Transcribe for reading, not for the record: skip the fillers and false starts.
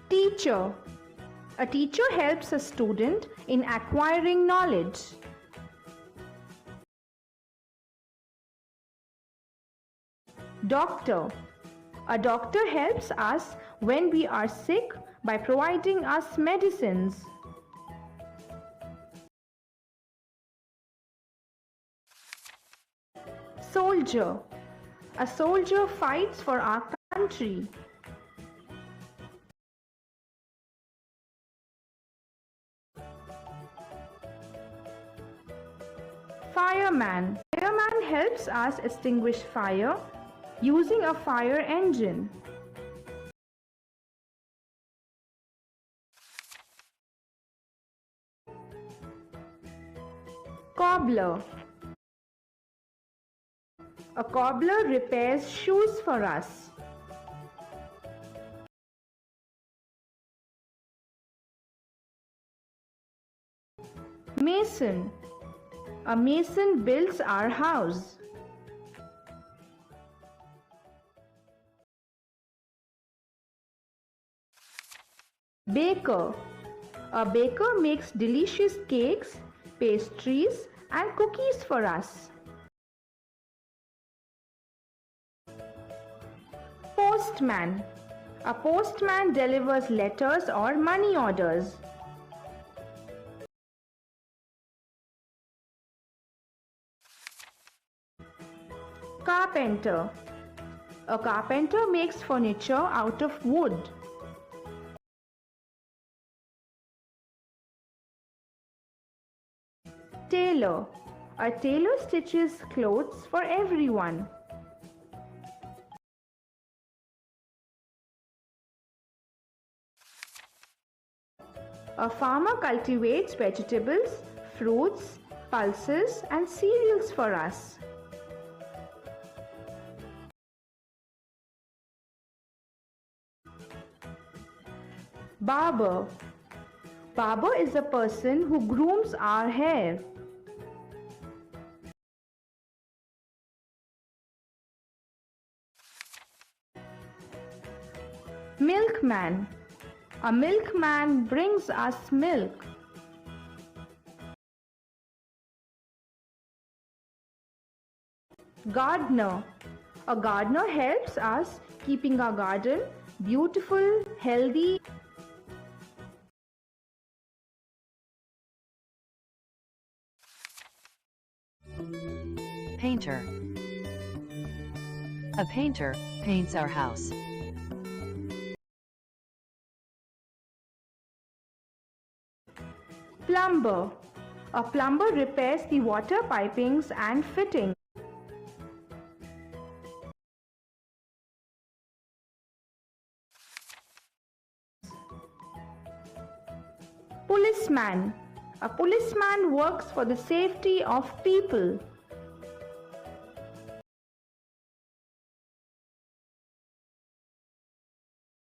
Teacher. A teacher helps a student in acquiring knowledge. Doctor. A doctor helps us when we are sick by providing us medicines. Soldier. A soldier fights for our country. Fireman. Fireman helps us extinguish fire using a fire engine. Cobbler. A cobbler repairs shoes for us. Mason. A mason builds our house. Baker. A baker makes delicious cakes, pastries, and cookies for us. Postman. A postman delivers letters or money orders. Carpenter. A carpenter makes furniture out of wood. Tailor. A tailor stitches clothes for everyone. A farmer cultivates vegetables, fruits, pulses, and cereals for us. Barber. Barber is a person who grooms our hair. Milkman. A milkman brings us milk. Gardener. A gardener helps us keeping our garden beautiful, healthy. Painter. A painter paints our house. Plumber. A plumber repairs the water pipings and fittings. Policeman. A policeman works for the safety of people.